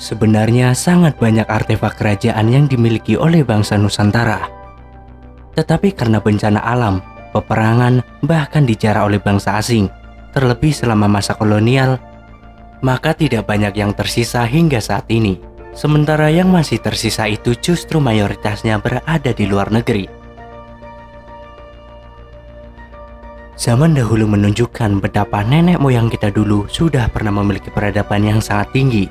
Sebenarnya sangat banyak artefak kerajaan yang dimiliki oleh bangsa Nusantara. Tetapi karena bencana alam, peperangan, bahkan dijara oleh bangsa asing, terlebih selama masa kolonial, maka tidak banyak yang tersisa hingga saat ini. Sementara yang masih tersisa itu justru mayoritasnya berada di luar negeri. Zaman dahulu menunjukkan betapa nenek moyang kita dulu sudah pernah memiliki peradaban yang sangat tinggi,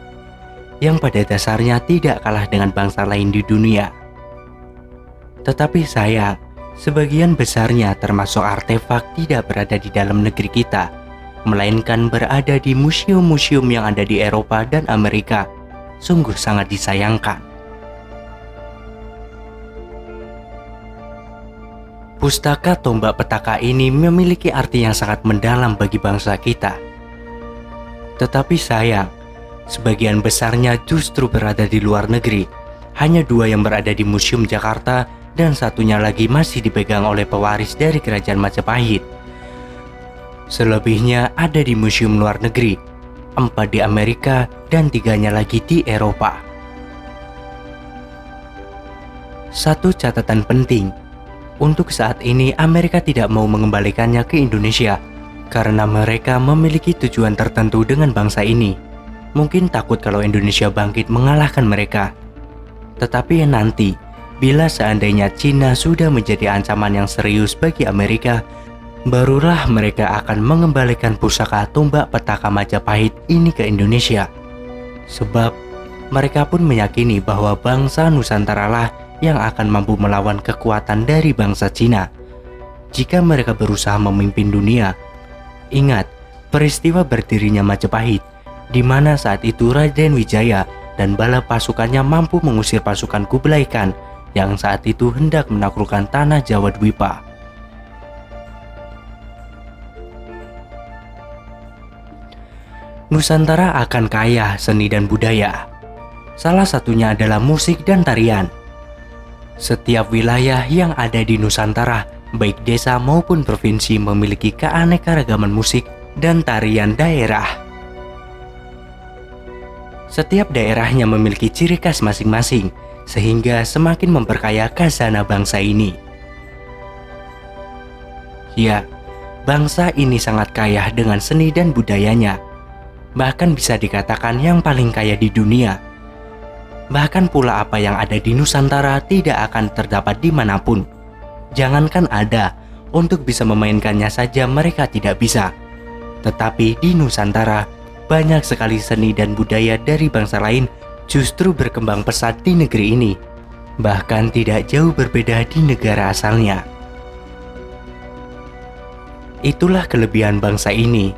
yang pada dasarnya tidak kalah dengan bangsa lain di dunia. Tetapi sayang, sebagian besarnya termasuk artefak tidak berada di dalam negeri kita, melainkan berada di museum-museum yang ada di Eropa dan Amerika. Sungguh sangat disayangkan. Pustaka tombak petaka ini memiliki arti yang sangat mendalam bagi bangsa kita. Tetapi sayang, sebagian besarnya justru berada di luar negeri. Hanya 2 yang berada di Museum Jakarta dan satunya lagi masih dipegang oleh pewaris dari Kerajaan Majapahit. Selebihnya ada di museum luar negeri, 4 di Amerika dan 3-nya lagi di Eropa. Satu catatan penting, untuk saat ini Amerika tidak mau mengembalikannya ke Indonesia karena mereka memiliki tujuan tertentu dengan bangsa ini. Mungkin takut kalau Indonesia bangkit mengalahkan mereka. Tetapi nanti, bila seandainya Cina sudah menjadi ancaman yang serius bagi Amerika, barulah mereka akan mengembalikan pusaka tombak petaka Majapahit ini ke Indonesia. Sebab mereka pun meyakini bahwa bangsa Nusantara lah yang akan mampu melawan kekuatan dari bangsa Cina jika mereka berusaha memimpin dunia. Ingat, peristiwa berdirinya Majapahit, di mana saat itu Raden Wijaya dan bala pasukannya mampu mengusir pasukan Kublai Khan yang saat itu hendak menaklukkan tanah Jawa Dwipa. Nusantara akan kaya seni dan budaya. Salah satunya adalah musik dan tarian. Setiap wilayah yang ada di Nusantara, baik desa maupun provinsi, memiliki keanekaragaman musik dan tarian daerah. Setiap daerahnya memiliki ciri khas masing-masing, sehingga semakin memperkaya khazanah bangsa ini. Ya, bangsa ini sangat kaya dengan seni dan budayanya, bahkan bisa dikatakan yang paling kaya di dunia. Bahkan pula apa yang ada di Nusantara tidak akan terdapat dimanapun. Jangankan ada, untuk bisa memainkannya saja mereka tidak bisa. Tetapi di Nusantara, banyak sekali seni dan budaya dari bangsa lain justru berkembang pesat di negeri ini. Bahkan tidak jauh berbeda di negara asalnya. Itulah kelebihan bangsa ini.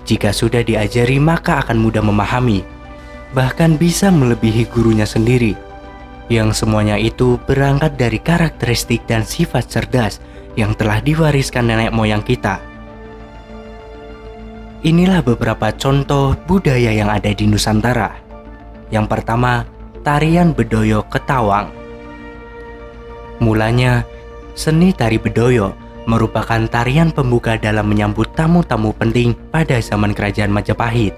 Jika sudah diajari maka akan mudah memahami, bahkan bisa melebihi gurunya sendiri, yang semuanya itu berangkat dari karakteristik dan sifat cerdas yang telah diwariskan nenek moyang kita. Inilah beberapa contoh budaya yang ada di Nusantara. Yang pertama, tarian bedoyo Ketawang. Mulanya, seni tari bedoyo merupakan tarian pembuka dalam menyambut tamu-tamu penting pada zaman Kerajaan Majapahit.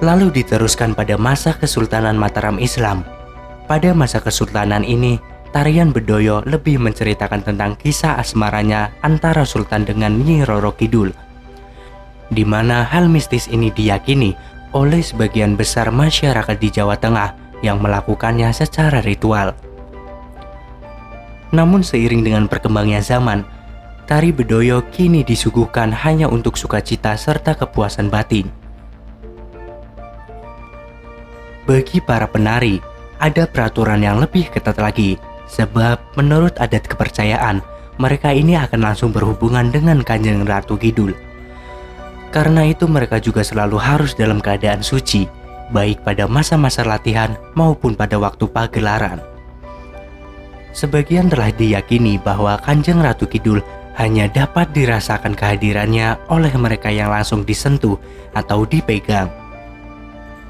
Lalu diteruskan pada masa Kesultanan Mataram Islam. Pada masa kesultanan ini, tarian bedoyo lebih menceritakan tentang kisah asmaranya antara Sultan dengan Nyi Roro Kidul, di mana hal mistis ini diyakini oleh sebagian besar masyarakat di Jawa Tengah yang melakukannya secara ritual. Namun seiring dengan perkembangnya zaman, tari bedoyo kini disuguhkan hanya untuk sukacita serta kepuasan batin. Bagi para penari, ada peraturan yang lebih ketat lagi, sebab menurut adat kepercayaan, mereka ini akan langsung berhubungan dengan Kanjeng Ratu Kidul. Karena itu mereka juga selalu harus dalam keadaan suci, baik pada masa-masa latihan maupun pada waktu pagelaran. Sebagian telah diyakini bahwa Kanjeng Ratu Kidul hanya dapat dirasakan kehadirannya oleh mereka yang langsung disentuh atau dipegang,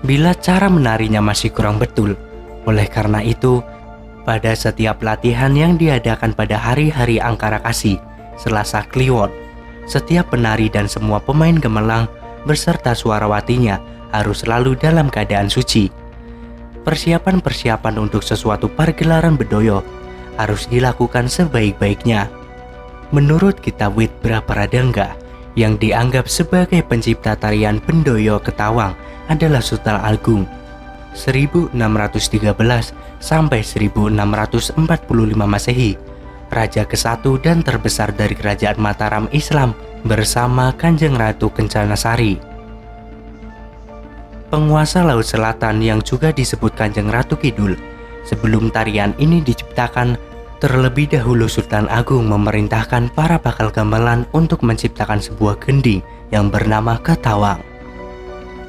bila cara menarinya masih kurang betul. Oleh karena itu, pada setiap latihan yang diadakan pada hari-hari Angkara Kasih, Selasa Kliwon, setiap penari dan semua pemain gemelang beserta suarawatinya harus selalu dalam keadaan suci. persiapan-persiapan untuk sesuatu pergelaran bedoyo harus dilakukan sebaik-baiknya. Menurut kitab Witbra Pradangga, yang dianggap sebagai pencipta tarian Bendoyo Ketawang adalah Sultan Agung 1613 sampai 1645 Masehi, raja ke-1 dan terbesar dari kerajaan Mataram Islam bersama Kanjeng Ratu Kencana Sari. Penguasa Laut Selatan yang juga disebut Kanjeng Ratu Kidul. Sebelum tarian ini diciptakan, terlebih dahulu Sultan Agung memerintahkan para bakal gamelan untuk menciptakan sebuah gending yang bernama Ketawang.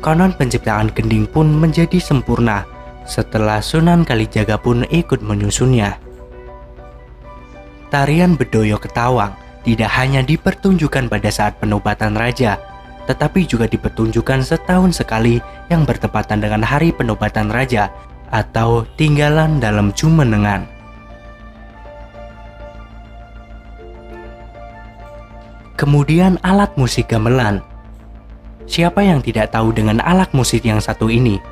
Konon penciptaan gending pun menjadi sempurna setelah Sunan Kalijaga pun ikut menyusunnya. Tarian Bedoyo Ketawang tidak hanya dipertunjukkan pada saat penobatan raja, tetapi juga dipertunjukkan setahun sekali yang bertepatan dengan hari penobatan raja atau tinggalan dalam Jumenengan. Kemudian alat musik gamelan. Siapa yang tidak tahu dengan alat musik yang satu ini?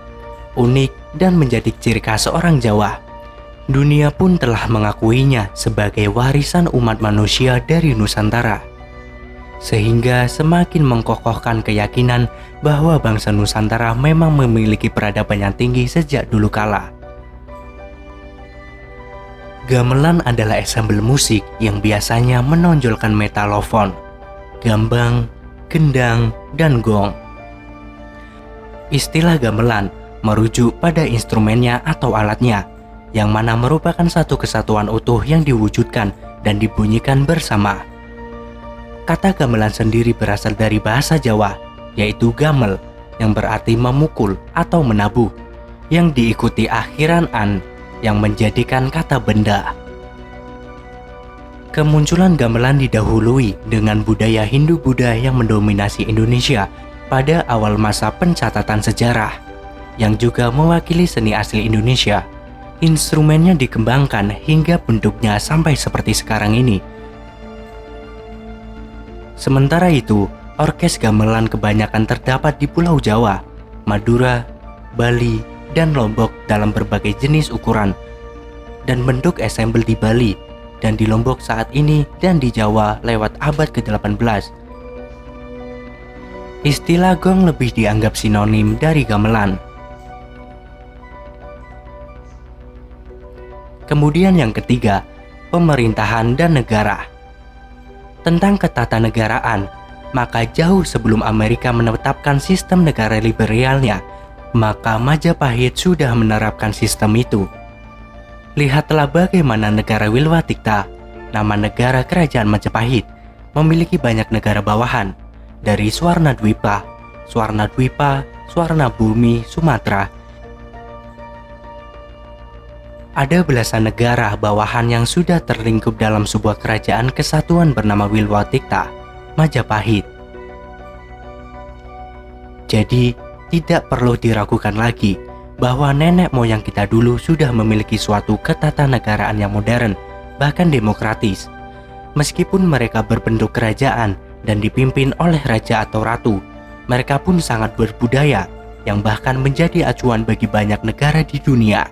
Unik dan menjadi ciri khas orang Jawa. Dunia pun telah mengakuinya sebagai warisan umat manusia dari Nusantara. Sehingga semakin mengkokohkan keyakinan bahwa bangsa Nusantara memang memiliki peradaban yang tinggi sejak dulu kala. Gamelan adalah ensembel musik yang biasanya menonjolkan metalofon, gambang, gendang, dan gong. Istilah gamelan merujuk pada instrumennya atau alatnya, yang mana merupakan satu kesatuan utuh yang diwujudkan dan dibunyikan bersama. Kata gamelan sendiri berasal dari bahasa Jawa, yaitu gamel, yang berarti memukul atau menabuh, yang diikuti akhiran an, yang menjadikan kata benda. Kemunculan gamelan didahului dengan budaya Hindu-Buddha yang mendominasi Indonesia pada awal masa pencatatan sejarah, yang juga mewakili seni asli Indonesia. Instrumennya dikembangkan hingga bentuknya sampai seperti sekarang ini. Sementara itu, orkes gamelan kebanyakan terdapat di Pulau Jawa, Madura, Bali, dan Lombok dalam berbagai jenis ukuran dan bentuk ensembel di Bali dan di Lombok saat ini dan di Jawa lewat abad ke-18. Istilah gong lebih dianggap sinonim dari gamelan. Kemudian yang ketiga, pemerintahan dan negara. Tentang ketatanegaraan, maka jauh sebelum Amerika menetapkan sistem negara liberalnya, maka Majapahit sudah menerapkan sistem itu. Lihatlah bagaimana negara Wilwatikta, nama negara kerajaan Majapahit, memiliki banyak negara bawahan, dari Swarnadwipa, Swarnabumi, Sumatera. Ada belasan negara bawahan yang sudah terlingkup dalam sebuah kerajaan kesatuan bernama Wilwatikta, Majapahit. Jadi, tidak perlu diragukan lagi bahwa nenek moyang kita dulu sudah memiliki suatu ketatanegaraan yang modern, bahkan demokratis. Meskipun mereka berbentuk kerajaan dan dipimpin oleh raja atau ratu, mereka pun sangat berbudaya, yang bahkan menjadi acuan bagi banyak negara di dunia.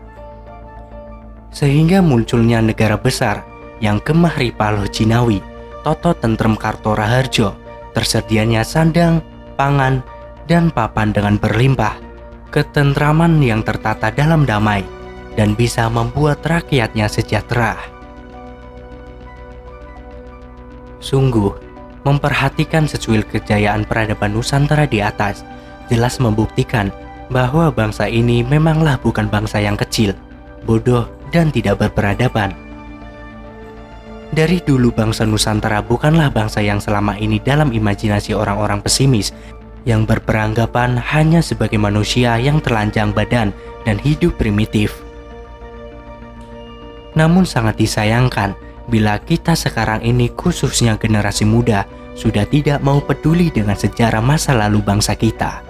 Sehingga munculnya negara besar yang Kemah Ripaloh Jinawi, Toto Tentrem Karto Raharjo, tersedianya sandang, pangan, dan papan dengan berlimpah, ketentraman yang tertata dalam damai, dan bisa membuat rakyatnya sejahtera. Sungguh, memperhatikan secuil kejayaan peradaban Nusantara di atas, jelas membuktikan bahwa bangsa ini memanglah bukan bangsa yang kecil, bodoh, dan tidak berperadaban. Dari dulu bangsa Nusantara bukanlah bangsa yang selama ini dalam imajinasi orang-orang pesimis yang berperanggapan hanya sebagai manusia yang telanjang badan dan hidup primitif. Namun sangat disayangkan bila kita sekarang ini, khususnya generasi muda, sudah tidak mau peduli dengan sejarah masa lalu bangsa kita.